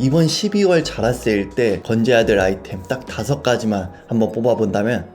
이번 12월 자라 세일 때 건져야 될 아이템 딱 5가지만 한번 뽑아본다면,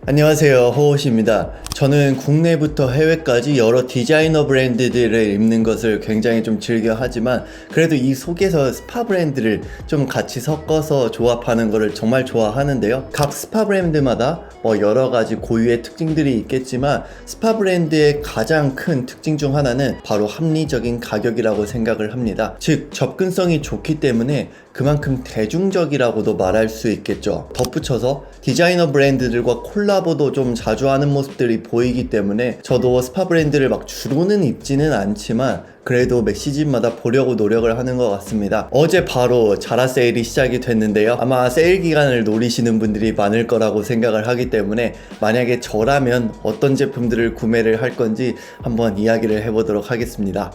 안녕하세요, 호호시입니다. 저는 국내부터 해외까지 여러 디자이너 브랜드들을 입는 것을 굉장히 좀 즐겨 하지만, 그래도 이 속에서 스파 브랜드를 좀 같이 섞어서 조합하는 거를 정말 좋아하는데요. 각 스파 브랜드마다 여러 가지 고유의 특징들이 있겠지만, 스파 브랜드의 가장 큰 특징 중 하나는 바로 합리적인 가격이라고 생각을 합니다. 즉, 접근성이 좋기 때문에 그만큼 대중적이라고도 말할 수 있겠죠. 덧붙여서 디자이너 브랜드들과 콜라보도 좀 자주 하는 모습들이 보이기 때문에 저도 스파 브랜드를 막 주로는 입지는 않지만 그래도 매 시즌마다 보려고 노력을 하는 것 같습니다. 어제 바로 자라 세일이 시작이 됐는데요. 아마 세일 기간을 노리시는 분들이 많을 거라고 생각을 하기 때문에, 만약에 저라면 어떤 제품들을 구매를 할 건지 한번 이야기를 해보도록 하겠습니다.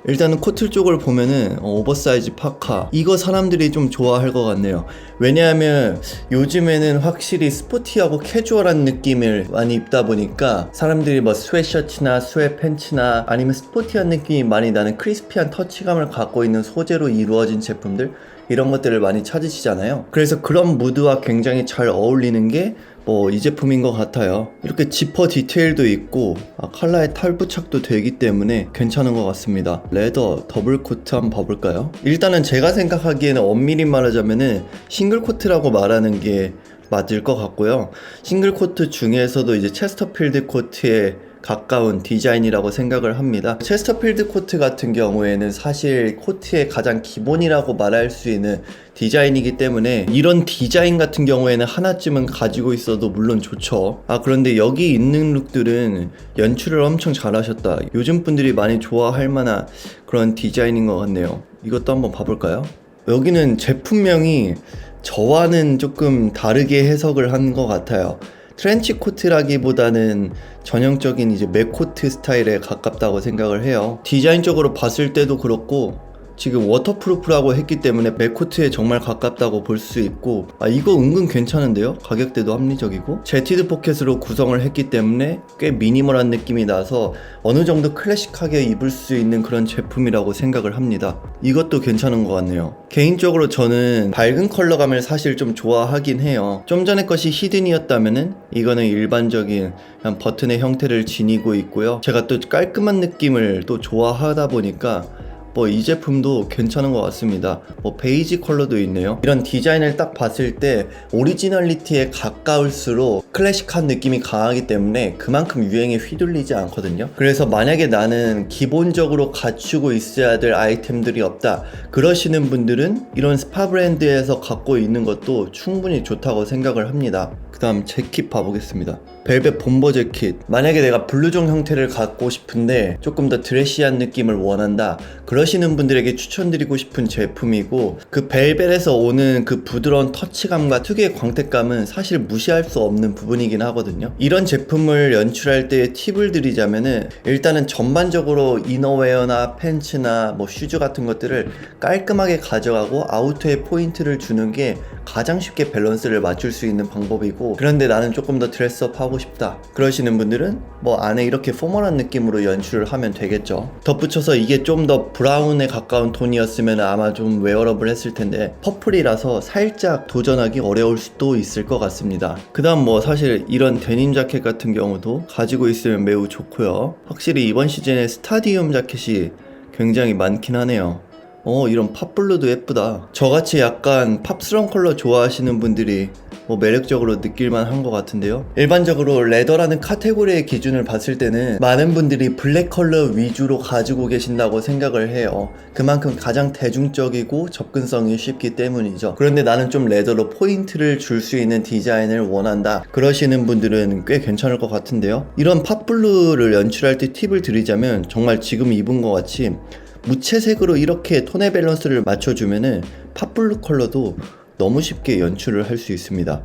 일단은 코트 쪽을 보면은 오버사이즈 파카, 이거 사람들이 좀 좋아할 것 같네요. 왜냐하면 요즘에는 확실히 스포티하고 캐주얼한 느낌을 많이 입다 보니까 사람들이 스웨셔츠나 스웨팬츠나 아니면 스포티한 느낌이 많이 나는 크리스피한 터치감을 갖고 있는 소재로 이루어진 제품들, 이런 것들을 많이 찾으시잖아요. 그래서 그런 무드와 굉장히 잘 어울리는 게 이 제품인 것 같아요. 이렇게 지퍼 디테일도 있고 컬러에 탈 부착도 되기 때문에 괜찮은 것 같습니다. 레더 더블 코트 한번 봐볼까요? 일단은 제가 생각하기에는 엄밀히 말하자면은 싱글 코트라고 말하는 게 맞을 것 같고요. 싱글 코트 중에서도 이제 체스터필드 코트에 가까운 디자인이라고 생각을 합니다. 체스터필드 코트 같은 경우에는 사실 코트의 가장 기본이라고 말할 수 있는 디자인이기 때문에 이런 디자인 같은 경우에는 하나쯤은 가지고 있어도 물론 좋죠. 그런데 여기 있는 룩들은 연출을 엄청 잘하셨다. 요즘 분들이 많이 좋아할 만한 그런 디자인인 것 같네요. 이것도 한번 봐볼까요? 여기는 제품명이 저와는 조금 다르게 해석을 한 것 같아요. 트렌치 코트라기보다는 전형적인 이제 맥코트 스타일에 가깝다고 생각을 해요. 디자인적으로 봤을 때도 그렇고 지금 워터프루프라고 했기 때문에 맥코트에 정말 가깝다고 볼 수 있고, 이거 은근 괜찮은데요? 가격대도 합리적이고 제티드 포켓으로 구성을 했기 때문에 꽤 미니멀한 느낌이 나서 어느 정도 클래식하게 입을 수 있는 그런 제품이라고 생각을 합니다. 이것도 괜찮은 것 같네요. 개인적으로 저는 밝은 컬러감을 사실 좀 좋아하긴 해요. 좀 전에 것이 히든이었다면은 이거는 일반적인 그냥 버튼의 형태를 지니고 있고요. 제가 또 깔끔한 느낌을 또 좋아하다 보니까 이 제품도 괜찮은 것 같습니다. 베이지 컬러도 있네요. 이런 디자인을 딱 봤을 때 오리지널리티에 가까울수록 클래식한 느낌이 강하기 때문에 그만큼 유행에 휘둘리지 않거든요. 그래서 만약에 나는 기본적으로 갖추고 있어야 될 아이템들이 없다, 그러시는 분들은 이런 스파 브랜드에서 갖고 있는 것도 충분히 좋다고 생각을 합니다. 그 다음 재킷 봐보겠습니다. 벨벳 bomber 재킷. 만약에 내가 블루종 형태를 갖고 싶은데 조금 더 드레시한 느낌을 원한다, 그러시는 분들에게 추천드리고 싶은 제품이고, 그 벨벳에서 오는 그 부드러운 터치감과 특유의 광택감은 사실 무시할 수 없는 부분이긴 하거든요. 이런 제품을 연출할 때 팁을 드리자면은, 일단은 전반적으로 이너웨어나 팬츠나 슈즈 같은 것들을 깔끔하게 가져가고 아우터에 포인트를 주는 게 가장 쉽게 밸런스를 맞출 수 있는 방법이고, 그런데 나는 조금 더 드레스업 하고 싶다, 그러시는 분들은 안에 이렇게 포멀한 느낌으로 연출을 하면 되겠죠. 덧붙여서 이게 좀 더 브라운에 가까운 톤이었으면 아마 좀 웨어러블 했을 텐데 퍼플이라서 살짝 도전하기 어려울 수도 있을 것 같습니다. 그 다음 사실 이런 데님 자켓 같은 경우도 가지고 있으면 매우 좋고요. 확실히 이번 시즌에 스타디움 자켓이 굉장히 많긴 하네요. 이런 팝블루도 예쁘다. 저같이 약간 팝스러운 컬러 좋아하시는 분들이 매력적으로 느낄만 한 것 같은데요. 일반적으로 레더라는 카테고리의 기준을 봤을 때는 많은 분들이 블랙 컬러 위주로 가지고 계신다고 생각을 해요. 그만큼 가장 대중적이고 접근성이 쉽기 때문이죠. 그런데 나는 좀 레더로 포인트를 줄 수 있는 디자인을 원한다, 그러시는 분들은 꽤 괜찮을 것 같은데요. 이런 팝블루를 연출할 때 팁을 드리자면, 정말 지금 입은 것 같이 무채색으로 이렇게 톤의 밸런스를 맞춰주면은 팝블루 컬러도 너무 쉽게 연출을 할 수 있습니다.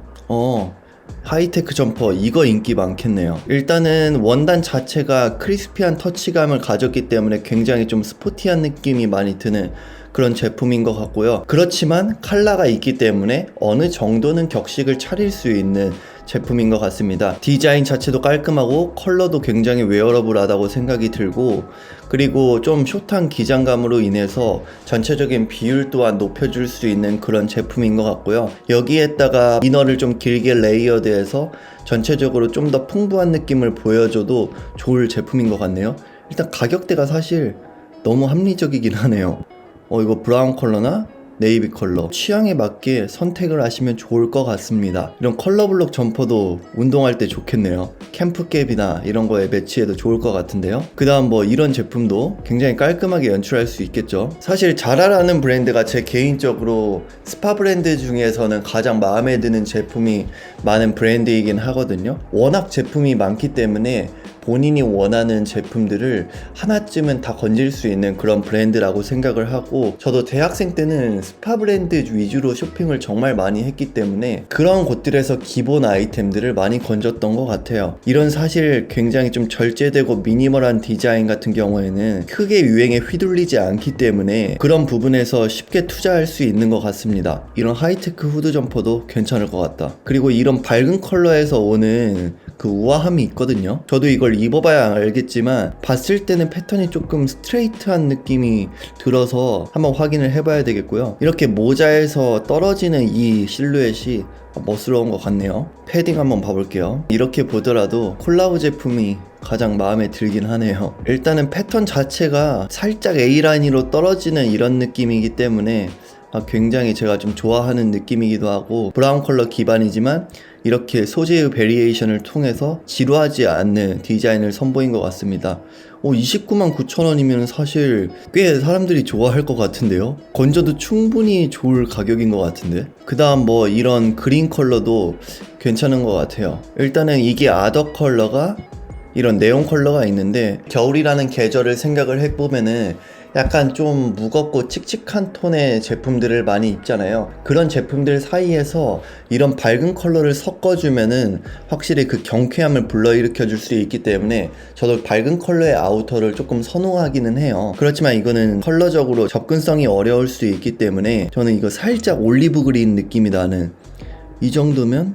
하이테크 점퍼, 이거 인기 많겠네요. 일단은 원단 자체가 크리스피한 터치감을 가졌기 때문에 굉장히 좀 스포티한 느낌이 많이 드는 그런 제품인 것 같고요. 그렇지만 컬러가 있기 때문에 어느 정도는 격식을 차릴 수 있는 제품인 것 같습니다. 디자인 자체도 깔끔하고 컬러도 굉장히 웨어러블하다고 생각이 들고, 그리고 좀 숏한 기장감으로 인해서 전체적인 비율 또한 높여줄 수 있는 그런 제품인 것 같고요. 여기에다가 이너를 좀 길게 레이어드해서 전체적으로 좀 더 풍부한 느낌을 보여줘도 좋을 제품인 것 같네요. 일단 가격대가 사실 너무 합리적이긴 하네요. 이거 브라운 컬러나 네이비 컬러 취향에 맞게 선택을 하시면 좋을 것 같습니다. 이런 컬러블록 점퍼도 운동할 때 좋겠네요. 캠프캡이나 이런 거에 매치해도 좋을 것 같은데요. 그 다음 뭐 이런 제품도 굉장히 깔끔하게 연출할 수 있겠죠. 사실 자라라는 브랜드가 제 개인적으로 스파 브랜드 중에서는 가장 마음에 드는 제품이 많은 브랜드이긴 하거든요. 워낙 제품이 많기 때문에 본인이 원하는 제품들을 하나쯤은 다 건질 수 있는 그런 브랜드라고 생각을 하고, 저도 대학생 때는 스파 브랜드 위주로 쇼핑을 정말 많이 했기 때문에 그런 곳들에서 기본 아이템들을 많이 건졌던 것 같아요. 이런 사실 굉장히 좀 절제되고 미니멀한 디자인 같은 경우에는 크게 유행에 휘둘리지 않기 때문에 그런 부분에서 쉽게 투자할 수 있는 것 같습니다. 이런 하이테크 후드 점퍼도 괜찮을 것 같다. 그리고 이런 밝은 컬러에서 오는 그 우아함이 있거든요. 저도 이걸 입어봐야 알겠지만 봤을 때는 패턴이 조금 스트레이트한 느낌이 들어서 한번 확인을 해봐야 되겠고요. 이렇게 모자에서 떨어지는 이 실루엣이 멋스러운 것 같네요. 패딩 한번 봐볼게요. 이렇게 보더라도 콜라보 제품이 가장 마음에 들긴 하네요. 일단은 패턴 자체가 살짝 A라인으로 떨어지는 이런 느낌이기 때문에 굉장히 제가 좀 좋아하는 느낌이기도 하고, 브라운 컬러 기반이지만 이렇게 소재의 베리에이션을 통해서 지루하지 않는 디자인을 선보인 것 같습니다. 299,900원이면 사실 꽤 사람들이 좋아할 것 같은데요. 건져도 충분히 좋을 가격인 것 같은데. 그 다음 뭐 이런 그린 컬러도 괜찮은 것 같아요. 일단은 이게 아더 컬러가 이런 네온 컬러가 있는데, 겨울이라는 계절을 생각을 해보면은 약간 좀 무겁고 칙칙한 톤의 제품들을 많이 입잖아요. 그런 제품들 사이에서 이런 밝은 컬러를 섞어주면은 확실히 그 경쾌함을 불러일으켜 줄 수 있기 때문에 저도 밝은 컬러의 아우터를 조금 선호하기는 해요. 그렇지만 이거는 컬러적으로 접근성이 어려울 수 있기 때문에 저는 이거 살짝 올리브 그린 느낌이 나는 이 정도면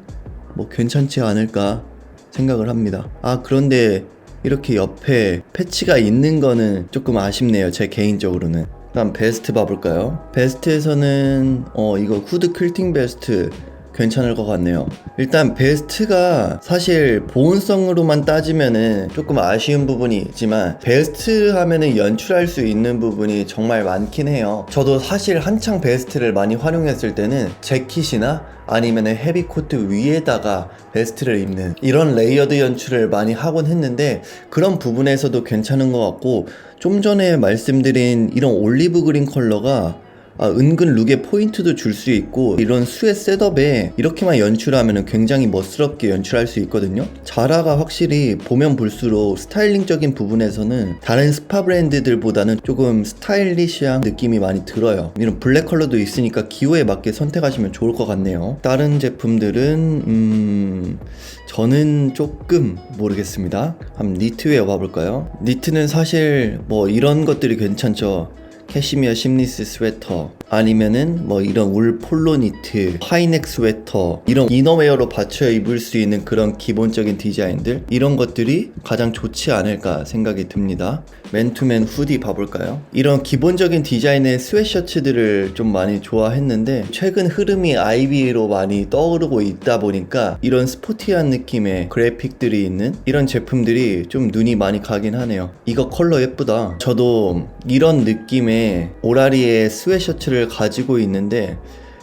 뭐 괜찮지 않을까 생각을 합니다. 그런데 이렇게 옆에 패치가 있는 거는 조금 아쉽네요, 제 개인적으로는. 다음 베스트 봐볼까요? 베스트에서는 이거 후드 퀼팅 베스트 괜찮을 것 같네요. 일단 베스트가 사실 보온성으로만 따지면은 조금 아쉬운 부분이 있지만, 베스트 하면은 연출할 수 있는 부분이 정말 많긴 해요. 저도 사실 한창 베스트를 많이 활용했을 때는 재킷이나 아니면은 헤비코트 위에다가 베스트를 입는 이런 레이어드 연출을 많이 하곤 했는데, 그런 부분에서도 괜찮은 것 같고, 좀 전에 말씀드린 이런 올리브 그린 컬러가 은근 룩에 포인트도 줄 수 있고, 이런 스웨트 셋업에 이렇게만 연출하면 굉장히 멋스럽게 연출할 수 있거든요. 자라가 확실히 보면 볼수록 스타일링적인 부분에서는 다른 스파 브랜드들보다는 조금 스타일리시한 느낌이 많이 들어요. 이런 블랙 컬러도 있으니까 기호에 맞게 선택하시면 좋을 것 같네요. 다른 제품들은 저는 조금 모르겠습니다. 한번 니트웨어 봐볼까요? 니트는 사실 뭐 이런 것들이 괜찮죠. 캐시미어 심리스 스웨터, 아니면은 뭐 이런 울 폴로 니트, 하이넥 스웨터, 이런 이너웨어로 받쳐 입을 수 있는 그런 기본적인 디자인들, 이런 것들이 가장 좋지 않을까 생각이 듭니다. 맨투맨 후디 봐볼까요? 이런 기본적인 디자인의 스웨셔츠들을 좀 많이 좋아했는데, 최근 흐름이 아이비로 많이 떠오르고 있다 보니까 이런 스포티한 느낌의 그래픽들이 있는 이런 제품들이 좀 눈이 많이 가긴 하네요. 이거 컬러 예쁘다. 저도 이런 느낌의 오라리의 스웨셔츠를 가지고 있는데,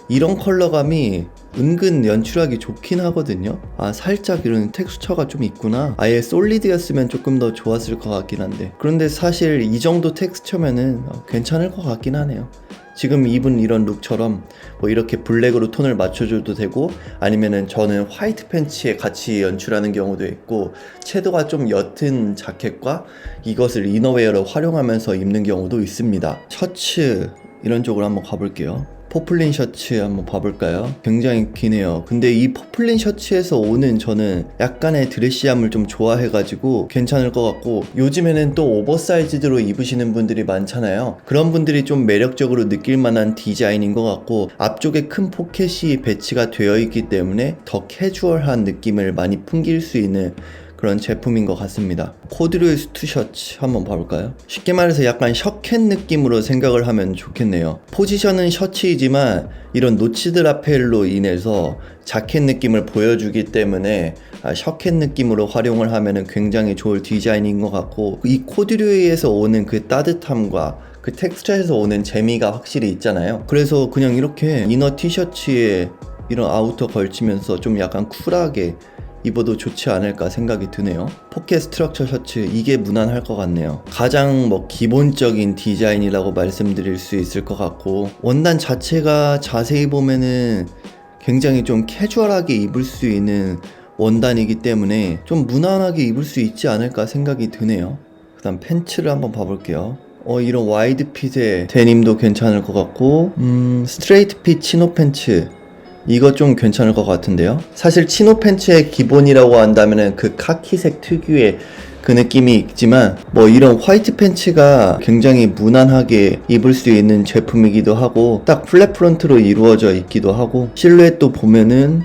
이런 컬러감이 은근 연출하기 좋긴 하거든요. 살짝 이런 텍스처가 좀 있구나. 아예 솔리드였으면 조금 더 좋았을 것 같긴 한데, 그런데 사실 이 정도 텍스처면은 괜찮을 것 같긴 하네요. 지금 입은 이런 룩처럼 뭐 이렇게 블랙으로 톤을 맞춰줘도 되고, 아니면은 저는 화이트 팬츠에 같이 연출하는 경우도 있고, 채도가 좀 옅은 자켓과 이것을 이너웨어로 활용하면서 입는 경우도 있습니다. 셔츠 이런 쪽으로 한번 가볼게요. 포플린 셔츠 한번 봐볼까요? 굉장히 기네요. 근데 이 포플린 셔츠에서 오는 저는 약간의 드레시함을 좀 좋아해가지고 괜찮을 것 같고, 요즘에는 또 오버사이즈드로 입으시는 분들이 많잖아요. 그런 분들이 좀 매력적으로 느낄 만한 디자인인 것 같고, 앞쪽에 큰 포켓이 배치가 되어 있기 때문에 더 캐주얼한 느낌을 많이 풍길 수 있는 그런 제품인 것 같습니다. 코드류의 수트 셔츠 한번 봐볼까요? 쉽게 말해서 약간 셔켓 느낌으로 생각을 하면 좋겠네요. 포지션은 셔츠이지만 이런 노치드 라펠로 인해서 자켓 느낌을 보여주기 때문에 셔켓 느낌으로 활용을 하면 굉장히 좋을 디자인인 것 같고, 이 코드류에서 오는 그 따뜻함과 그 텍스처에서 오는 재미가 확실히 있잖아요. 그래서 그냥 이렇게 이너 티셔츠에 이런 아우터 걸치면서 좀 약간 쿨하게 입어도 좋지 않을까 생각이 드네요. 포켓 스트럭처 셔츠, 이게 무난할 것 같네요. 가장 기본적인 디자인이라고 말씀드릴 수 있을 것 같고, 원단 자체가 자세히 보면은 굉장히 좀 캐주얼하게 입을 수 있는 원단이기 때문에 좀 무난하게 입을 수 있지 않을까 생각이 드네요. 그 다음 팬츠를 한번 봐볼게요. 이런 와이드 핏의 데님도 괜찮을 것 같고, 스트레이트 핏 치노 팬츠, 이거 좀 괜찮을 것 같은데요. 사실 치노 팬츠의 기본이라고 한다면은 그 카키색 특유의 그 느낌이 있지만, 이런 화이트 팬츠가 굉장히 무난하게 입을 수 있는 제품이기도 하고, 딱 플랫 프론트로 이루어져 있기도 하고, 실루엣도 보면은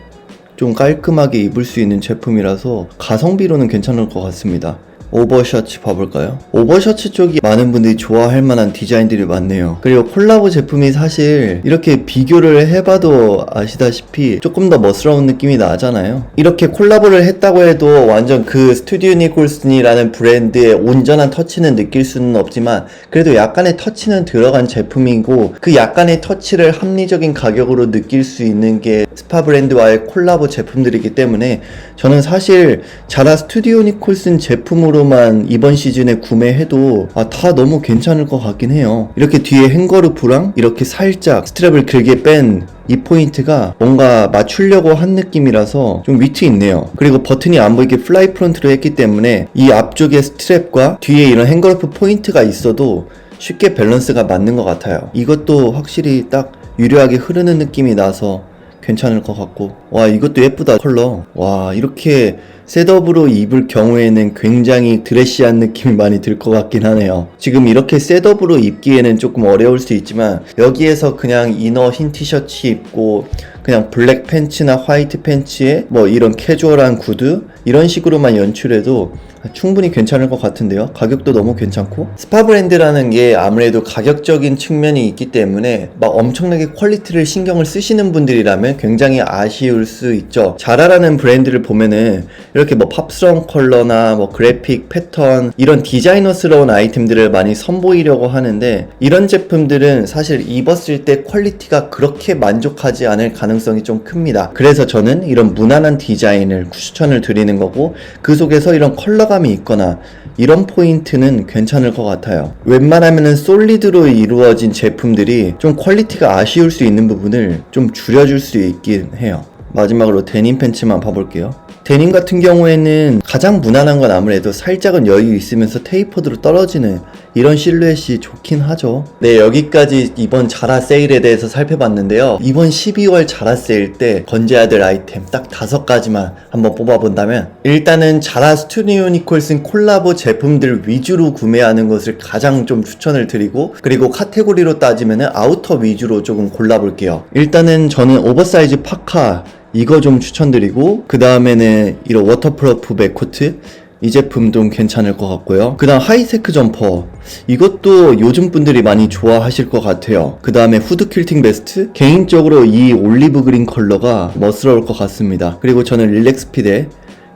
좀 깔끔하게 입을 수 있는 제품이라서 가성비로는 괜찮을 것 같습니다. 오버셔츠 봐볼까요? 오버셔츠 쪽이 많은 분들이 좋아할 만한 디자인들이 많네요. 그리고 콜라보 제품이 사실 이렇게 비교를 해봐도 아시다시피 조금 더 멋스러운 느낌이 나잖아요. 이렇게 콜라보를 했다고 해도 완전 그 스튜디오 니콜슨이라는 브랜드의 온전한 터치는 느낄 수는 없지만, 그래도 약간의 터치는 들어간 제품이고, 그 약간의 터치를 합리적인 가격으로 느낄 수 있는 게 스파 브랜드와의 콜라보 제품들이기 때문에, 저는 사실 자라 스튜디오 니콜슨 제품으로 만 이번 시즌에 구매해도 다 너무 괜찮을 것 같긴 해요. 이렇게 뒤에 행거루프랑 이렇게 살짝 스트랩을 길게 뺀 이 포인트가 뭔가 맞추려고 한 느낌이라서 좀 위트 있네요. 그리고 버튼이 안 보이게 플라이 프론트로 했기 때문에 이 앞쪽에 스트랩과 뒤에 이런 행거루프 포인트가 있어도 쉽게 밸런스가 맞는 것 같아요. 이것도 확실히 딱 유려하게 흐르는 느낌이 나서 괜찮을 것 같고, 와, 이것도 예쁘다. 컬러. 와, 이렇게 셋업으로 입을 경우에는 굉장히 드레시한 느낌이 많이 들 것 같긴 하네요. 지금 이렇게 셋업으로 입기에는 조금 어려울 수 있지만, 여기에서 그냥 이너 흰 티셔츠 입고 그냥 블랙 팬츠나 화이트 팬츠에 이런 캐주얼한 구두 이런 식으로만 연출해도 충분히 괜찮을 것 같은데요. 가격도 너무 괜찮고, 스파 브랜드라는 게 아무래도 가격적인 측면이 있기 때문에 엄청나게 퀄리티를 신경을 쓰시는 분들이라면 굉장히 아쉬울 수 있죠. 자라라는 브랜드를 보면은 이렇게 팝스러운 컬러나 그래픽 패턴 이런 디자이너스러운 아이템들을 많이 선보이려고 하는데, 이런 제품들은 사실 입었을 때 퀄리티가 그렇게 만족하지 않을 가능성이 좀 큽니다. 그래서 저는 이런 무난한 디자인을 추천을 드리는 거고, 그 속에서 이런 컬러감이 있거나 이런 포인트는 괜찮을 것 같아요. 웬만하면은 솔리드로 이루어진 제품들이 좀 퀄리티가 아쉬울 수 있는 부분을 좀 줄여줄 수 있긴 해요. 마지막으로 데님 팬츠만 봐볼게요. 데님 같은 경우에는 가장 무난한 건 아무래도 살짝은 여유 있으면서 테이퍼드로 떨어지는 이런 실루엣이 좋긴 하죠. 네, 여기까지 이번 자라 세일에 대해서 살펴봤는데요. 이번 12월 자라 세일 때 건져야 될 아이템 딱 5가지만 한번 뽑아본다면, 일단은 자라 스튜디오 니콜슨 콜라보 제품들 위주로 구매하는 것을 가장 좀 추천을 드리고, 그리고 카테고리로 따지면은 아우터 위주로 조금 골라볼게요. 일단은 저는 오버사이즈 파카 이거 좀 추천드리고, 그 다음에는 이런 워터프루프 백코트 이 제품도 괜찮을 것 같고요. 그 다음 하이테크 점퍼, 이것도 요즘 분들이 많이 좋아하실 것 같아요. 그 다음에 후드 퀼팅 베스트, 개인적으로 이 올리브 그린 컬러가 멋스러울 것 같습니다. 그리고 저는 릴렉스핏의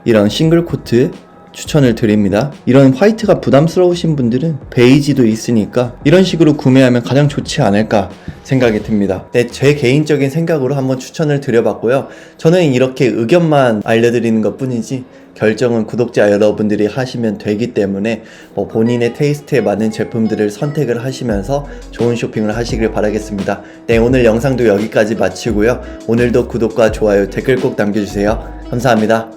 이런 싱글 코트 추천을 드립니다. 이런 화이트가 부담스러우신 분들은 베이지도 있으니까 이런 식으로 구매하면 가장 좋지 않을까 생각이 듭니다. 네, 제 개인적인 생각으로 한번 추천을 드려봤고요. 저는 이렇게 의견만 알려드리는 것 뿐이지 결정은 구독자 여러분들이 하시면 되기 때문에 본인의 테이스트에 맞는 제품들을 선택을 하시면서 좋은 쇼핑을 하시길 바라겠습니다. 네, 오늘 영상도 여기까지 마치고요. 오늘도 구독과 좋아요, 댓글 꼭 남겨주세요. 감사합니다.